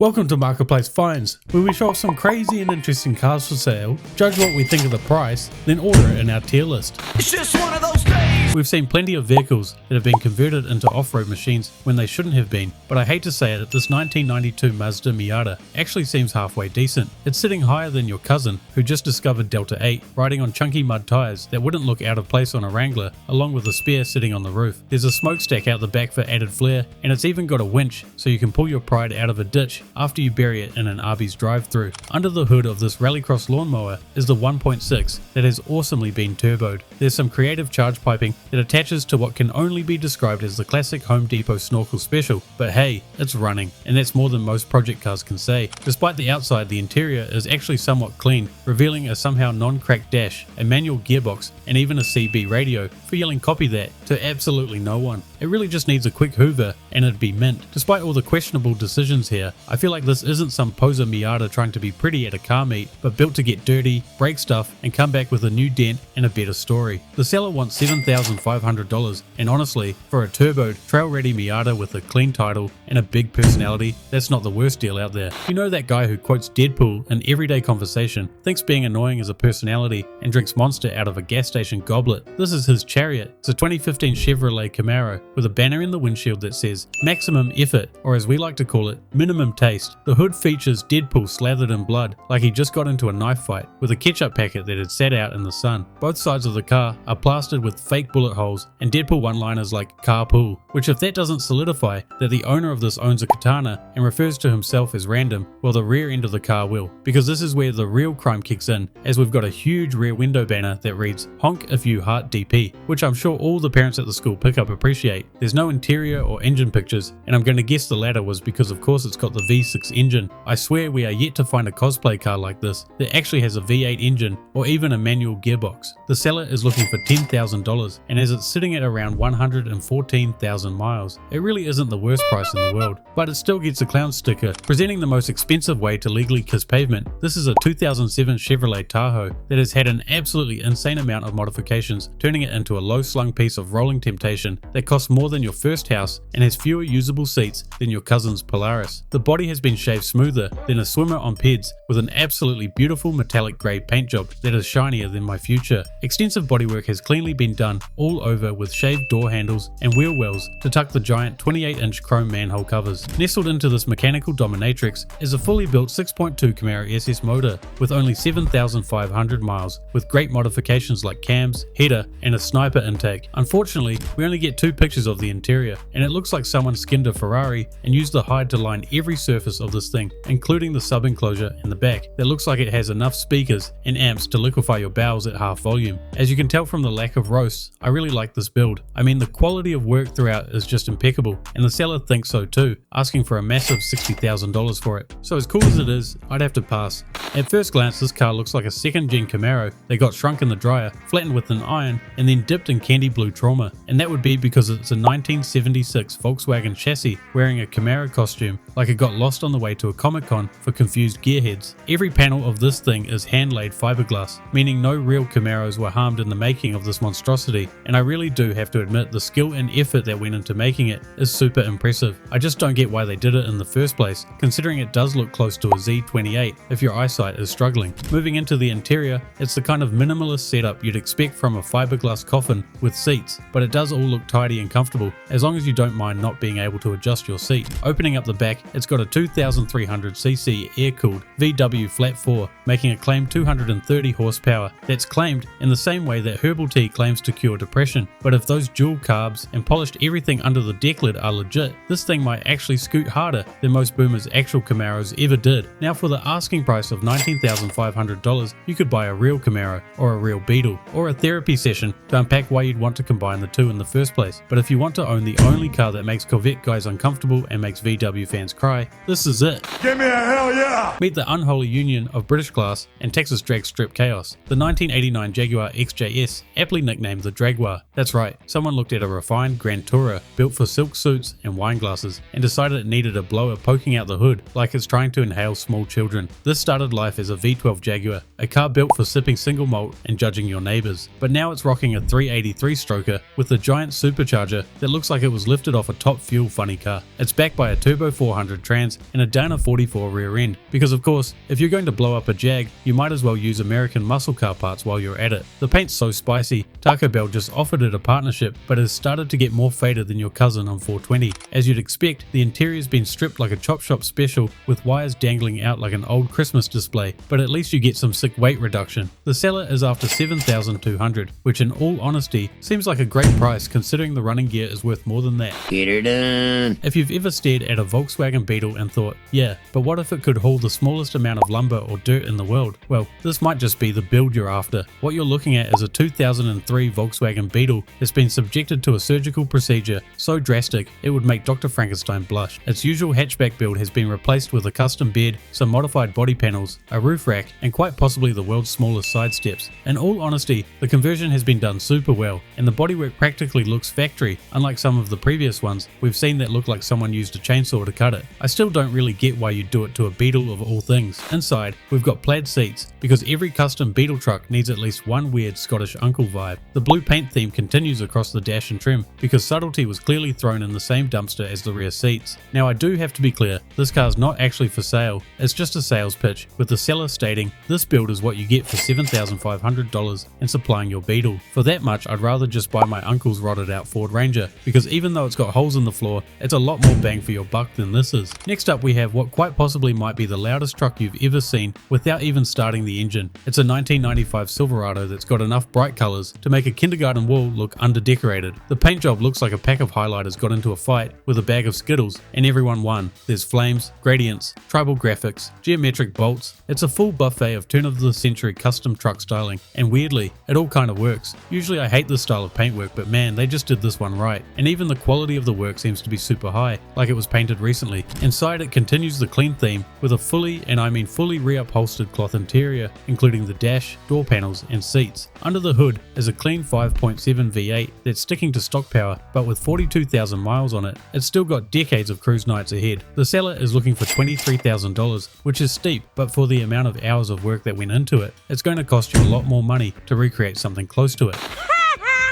Welcome to Marketplace Finds, where we show off some crazy and interesting cars for sale, judge what we think of the price, then order it in our tier list. It's just one of those days. We've seen plenty of vehicles that have been converted into off-road machines when they shouldn't have been, but I hate to say it, this 1992 Mazda Miata actually seems halfway decent. It's sitting higher than your cousin, who just discovered Delta 8, riding on chunky mud tyres that wouldn't look out of place on a Wrangler, along with a spare sitting on the roof. There's a smokestack out the back for added flair, and it's even got a winch so you can pull your pride out of a ditch after you bury it in an Arby's drive-thru. Under the hood of this rallycross lawnmower is the 1.6 that has awesomely been turboed. There's some creative charge piping that attaches to what can only be described as the classic Home Depot snorkel special, but hey, it's running, and that's more than most project cars can say. Despite the outside, the interior is actually somewhat clean, revealing a somehow non-cracked dash, a manual gearbox, and even a CB radio for yelling copy that to absolutely no one. It really just needs a quick hoover and it'd be mint. Despite all the questionable decisions here, I feel like this isn't some poser Miata trying to be pretty at a car meet, but built to get dirty, break stuff, and come back with a new dent and a better story. The seller wants $7,500, and honestly, for a turboed, trail-ready Miata with a clean title and a big personality, that's not the worst deal out there. You know that guy who quotes Deadpool in everyday conversation, thinks being annoying is a personality, and drinks Monster out of a gas station goblet? This is his Chariot. It's a 2015 Chevrolet Camaro with a banner in the windshield that says maximum effort, or as we like to call it, minimum taste. The hood features Deadpool slathered in blood, like he just got into a knife fight, with a ketchup packet that had sat out in the sun. Both sides of the car are plastered with fake bullet holes and Deadpool one-liners like carpool, which if that doesn't solidify that the owner of this owns a katana and refers to himself as random, well, the rear end of the car will, because this is where the real crime kicks in, as we've got a huge rear window banner that reads honk if you heart DP, which I'm sure all the parents at the school pickup appreciate. There's no interior or engine pictures, and I'm going to guess the latter was because of course it's got the V6 engine. I swear we are yet to find a cosplay car like this that actually has a V8 engine or even a manual gearbox. The seller is looking for $10,000, and as it's sitting at around 114,000 miles, it really isn't the worst price in the world, but it still gets a clown sticker, presenting the most expensive way to legally kiss pavement. This is a 2007 Chevrolet Tahoe that has had an absolutely insane amount of modifications, turning it into a low-slung piece of rolling temptation that costs more than your first house and has fewer usable seats than your cousin's Polaris. The body has been shaved smoother than a swimmer on PEDs, with an absolutely beautiful metallic grey paint job that is shinier than my future. Extensive bodywork has cleanly been done all over with shaved door handles and wheel wells to tuck the giant 28-inch chrome manhole covers. Nestled into this mechanical dominatrix is a fully built 6.2 Camaro SS motor with only 7,500 miles, with great modifications like cams, header, and a sniper intake. Unfortunately, we only get two pictures of the interior, and it looks like someone skinned a Ferrari and used the hide to line every surface of this thing, including the sub-enclosure in the back that looks like it has enough speakers and amps to liquefy your bowels at half volume. As you can tell from the lack of roasts, I really like this build. I mean, the quality of work throughout is just impeccable, and the seller thinks so too, asking for a massive $60,000 for it. So as cool as it is, I'd have to pass. At first glance, this car looks like a second-gen Camaro that got shrunk in the dryer, flattened with an iron, and then dipped in candy blue trauma, and that would be because it's a 1976 Volkswagen chassis wearing a Camaro costume, like it got lost on the way to a Comic-Con for confused gearheads. Every panel of this thing is hand-laid fiberglass, meaning no real Camaros were harmed in the making of this monstrosity, and I really do have to admit the skill and effort that went into making it is super impressive. I just don't get why they did it in the first place, considering it does look close to a Z28 if your eyesight is struggling. Moving into the interior, it's the kind of minimalist setup you'd expect from a fiberglass coffin with seats, but it does all look tidy and comfortable, as long as you don't mind not being able to adjust your seat. Opening up the back, it's got a 2,300cc air-cooled VW flat 4, making a claimed 230 horsepower. That's claimed in the same way that herbal tea claims to cure depression, but if those dual carbs and polished everything under the deck lid are legit, this thing might actually scoot harder than most boomers' actual Camaros ever did. Now, for the asking price of $19,500, you could buy a real Camaro or a real Beetle, or a therapy session to unpack why you'd want to combine the two in the first place. But if you want to own the only car that makes Corvette guys uncomfortable and makes VW fans cry, this is it. Give me a hell yeah! Meet the unholy union of British class and Texas drag strip chaos. The 1989 Jaguar XJS, aptly nicknamed the Jaguar. That's right, someone looked at a refined Grand Tourer built for silk suits and wine glasses and decided it needed a blower poking out the hood like it's trying to inhale small children. This started life as a V12 Jaguar, a car built for sipping single malt and judging your neighbours. But now it's rocking a 383 stroker with a giant supercharger that looks like it was lifted off a top fuel funny car. It's backed by a turbo 400 trans and a Dana 44 rear end, because of course, if you're going to blow up a Jag, you might as well use American muscle car parts while you're at it. The paint's so spicy, Taco Bell just offered it a partnership, but has started to get more faded than your cousin on 420. As you'd expect, the interior's been stripped like a chop shop special with wires dangling out like an old Christmas display, but at least you get some sick weight reduction. The seller is after $7,200, which in all honesty seems like a great price considering the running gear is worth more than that. Get her done. If you've ever stared at a Volkswagen Beetle and thought, yeah, but what if it could haul the smallest amount of lumber or dirt in the world? Well, this might just be the build you're after. What you're looking at is a 2003 Volkswagen Beetle that's been subjected to a surgical procedure so drastic it would make Dr. Frankenstein blush. Its usual hatchback build has been replaced with a custom bed, some modified body panels, a roof rack, and quite possibly the world's smallest side steps. In all honesty, the conversion has been done super well, and the bodywork practically looks factory, unlike some of the previous ones we've seen that look like someone used a chainsaw to cut it. I still don't really get why you do it to a Beetle of all things. Inside, we've got plaid seats, because every custom Beetle truck needs at least one weird Scottish uncle vibe. The blue paint theme continues across the dash and trim, because subtlety was clearly thrown in the same dumpster as the rear seats. Now I do have to be clear, this car's not actually for sale, it's just a sales pitch, with the seller stating, this build is what you get for $7,500 and supplying your Beetle. For that much, I'd rather just buy my uncle's rotted out Ford Ranger, because even though it's got holes in the floor, it's a lot more bang for your buck than this is. Next up we have what quite possibly might be the loudest truck you've ever seen without even starting the engine. It's a 1995 Silverado that's got enough bright colours to make a kindergarten wall look underdecorated. The paint job looks like a pack of highlighters got into a fight with a bag of Skittles and everyone won. There's flames, gradients, tribal graphics, geometric bolts. It's a full buffet of turn of the century custom truck styling, and weirdly, it all kind of works. Usually I hate this style of paintwork, but man, they just did this one right. And even the quality of the work seems to be super high, like it was painted recently. Inside it continues the clean theme with a fully, and I mean fully reupholstered cloth interior, including the dash, door panels and seats. Under the hood is a clean 5.7 V8 that's sticking to stock power, but with 42,000 miles on it, it's still got decades of cruise nights ahead. The seller is looking for $23,000, which is steep, but for the amount of hours of work that went into it, it's going to cost you a lot more money to recreate something close to it.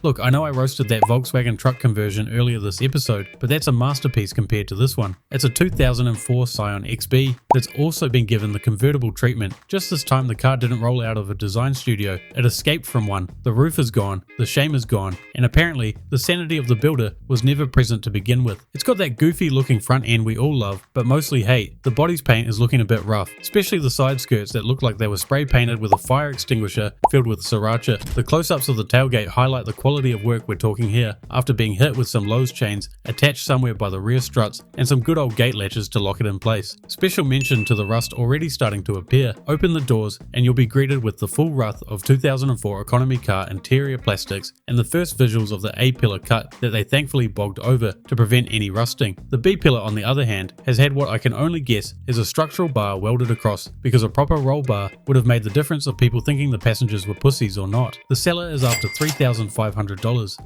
Look, I know I roasted that Volkswagen truck conversion earlier this episode, but that's a masterpiece compared to this one. It's a 2004 Scion XB that's also been given the convertible treatment. Just this time the car didn't roll out of a design studio, it escaped from one. The roof is gone, the shame is gone, and apparently the sanity of the builder was never present to begin with. It's got that goofy looking front end we all love, but mostly hate. The body's paint is looking a bit rough, especially the side skirts that look like they were spray painted with a fire extinguisher filled with sriracha. The close-ups of the tailgate highlight the quality of work we're talking here, after being hit with some Lowe's chains attached somewhere by the rear struts and some good old gate latches to lock it in place. Special mention to the rust already starting to appear. Open the doors and you'll be greeted with the full wrath of 2004 economy car interior plastics and the first visuals of the A-pillar cut that they thankfully bogged over to prevent any rusting. The B-pillar on the other hand has had what I can only guess is a structural bar welded across, because a proper roll bar would have made the difference of people thinking the passengers were pussies or not. The seller is after $3,500,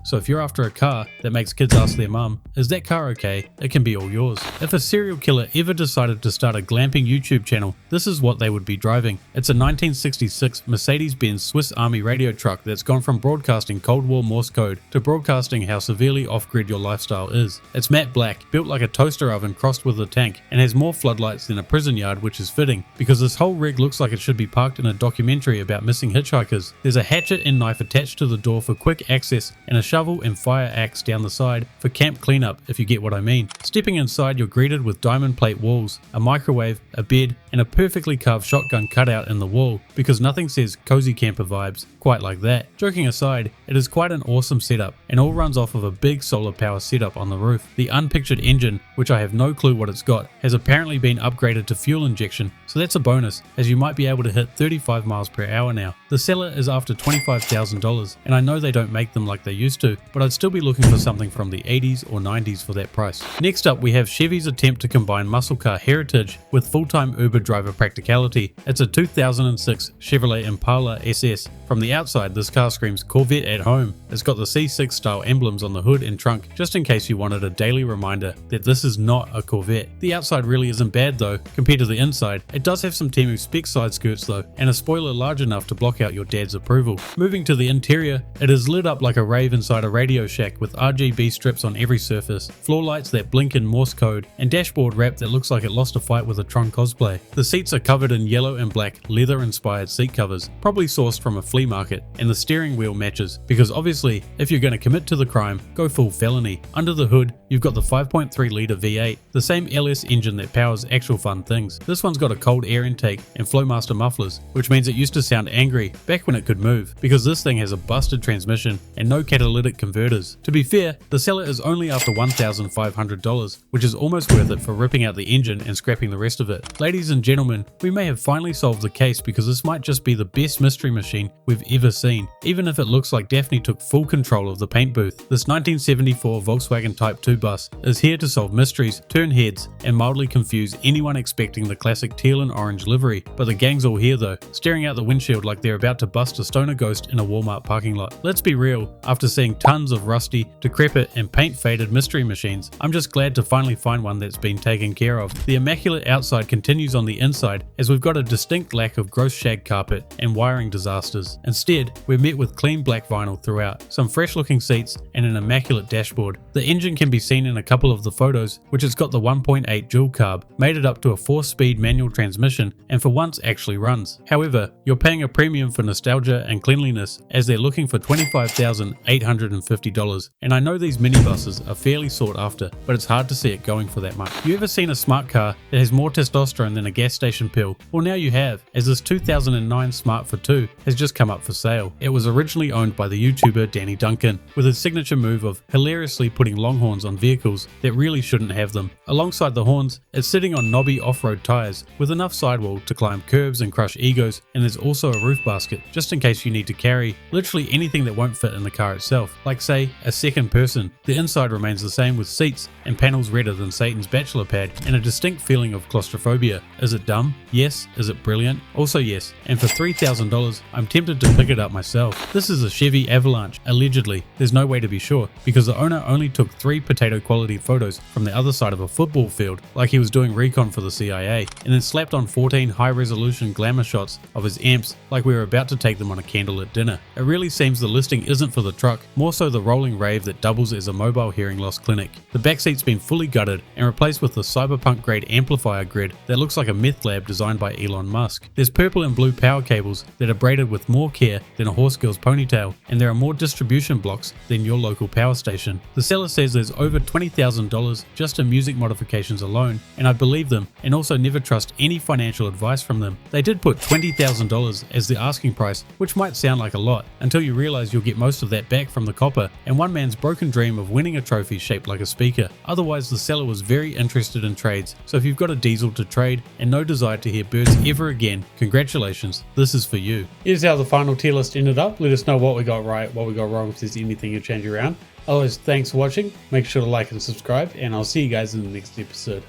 so if you're after a car that makes kids ask their mum, is that car okay? It can be all yours. If a serial killer ever decided to start a glamping YouTube channel, this is what they would be driving. It's a 1966 Mercedes-Benz Swiss Army radio truck that's gone from broadcasting Cold War Morse code to broadcasting how severely off-grid your lifestyle is. It's matte black, built like a toaster oven crossed with a tank, and has more floodlights than a prison yard, which is fitting, because this whole rig looks like it should be parked in a documentary about missing hitchhikers. There's a hatchet and knife attached to the door for quick access, and a shovel and fire axe down the side for camp cleanup, if you get what I mean. Stepping inside, you're greeted with diamond plate walls, a microwave, a bed, and a perfectly carved shotgun cutout in the wall, because nothing says cozy camper vibes quite like that. Joking aside, it is quite an awesome setup, and all runs off of a big solar power setup on the roof. The unpictured engine, which I have no clue what it's got, has apparently been upgraded to fuel injection, so that's a bonus, as you might be able to hit 35 miles per hour now. The seller is after $25,000, and I know they don't make them like they used to, but I'd still be looking for something from the 80s or 90s for that price. Next up, we have Chevy's attempt to combine muscle car heritage with full-time Uber driver practicality. It's a 2006 Chevrolet Impala SS. From the outside, this car screams Corvette at home. It's got the C6 style emblems on the hood and trunk, just in case you wanted a daily reminder that this is not a Corvette. The outside really isn't bad though, compared to the inside. It does have some Temu spec side skirts though, and a spoiler large enough to block out your dad's approval. Moving to the interior, it is lit up like a rave inside a Radio Shack with RGB strips on every surface, floor lights that blink in Morse code, and dashboard wrap that looks like it lost a fight with a Tron cosplay. The seats are covered in yellow and black leather inspired seat covers, probably sourced from a flea market, and the steering wheel matches, because obviously if you're going to commit to the crime, go full felony. Under the hood, you've got the 5.3 litre V8, the same LS engine that powers actual fun things. This one's got a cold air intake and Flowmaster mufflers, which means it used to sound angry back when it could move, because this thing has a busted transmission and no catalytic converters. To be fair, the seller is only after $1,500, which is almost worth it for ripping out the engine and scrapping the rest of it. Ladies and gentlemen, we may have finally solved the case, because this might just be the best mystery machine we've ever seen, even if it looks like Daphne took full control of the paint booth. This 1974 Volkswagen Type 2 bus is here to solve mysteries, turn heads, and mildly confuse anyone expecting the classic teal and orange livery. But the gang's all here though, staring out the windshield like they're about to bust a stoner ghost in a Walmart parking lot. Let's be real, after seeing tons of rusty, decrepit, and paint-faded mystery machines, I'm just glad to finally find one that's been taken care of. The immaculate outside continues on the inside, as we've got a distinct lack of gross shag carpet and wiring disasters. Instead, we're met with clean black vinyl throughout, some fresh looking seats, and an immaculate dashboard. The engine can be seen in a couple of the photos, which has got the 1.8 dual carb, made it up to a 4-speed manual transmission, and for once actually runs. However, you're paying a premium for nostalgia and cleanliness, as they're looking for $25,850, and I know these minibuses are fairly sought after, but it's hard to see it going for that much. You ever seen a smart car that has more testosterone than a gas station pill? Well, now you have, as this 2009 Smart for 2 has just come up for sale. It was originally owned by the YouTuber Danny Duncan, with his signature move of hilariously putting longhorns on vehicles that really shouldn't have them. Alongside the horns, it's sitting on knobby off-road tires with enough sidewall to climb curbs and crush egos, and there's also a roof basket just in case you need to carry literally anything that won't fit in the car itself, like say a second person. The inside remains the same with seats and panels redder than Satan's bachelor pad, and a distinct feeling of claustrophobia. Is it dumb? Yes. Is it brilliant? Also yes. And for $3,000, I'm tempted to pick it up myself. This is a Chevy Avalanche, allegedly. There's no way to be sure, because the owner only took 3 potato quality photos from the other side of a football field, like he was doing recon for the CIA, and then slapped on 14 high resolution glamour shots of his amps like we were about to take them on a candlelit dinner. It really seems the listing isn't for the truck, more so the rolling rave that doubles as a mobile hearing loss clinic. The backseat's been fully gutted and replaced with the cyberpunk grade amplifier grid that looks like a meth lab designed by Elon Musk. There's purple and blue power cables that are braided with more care than a horse girl's ponytail, and there are more distribution blocks than your local power station. The seller says there's over $20,000 just in music modifications alone, and I believe them, and also never trust any financial advice from them. They did put $20,000 as the asking price, which might sound like a lot, until you realize you'll get most of that back from the copper and one man's broken dream of winning a trophy shaped like a speaker. Otherwise, the seller was very interested in trades, so if you've got a diesel to trade and no desire to hear birds ever again, congratulations, this is for you. Here's how the final tier list ended up. Let us know what we got right, what we got wrong, if there's anything you change around. Otherwise, thanks for watching, make sure to like and subscribe, and I'll see you guys in the next episode.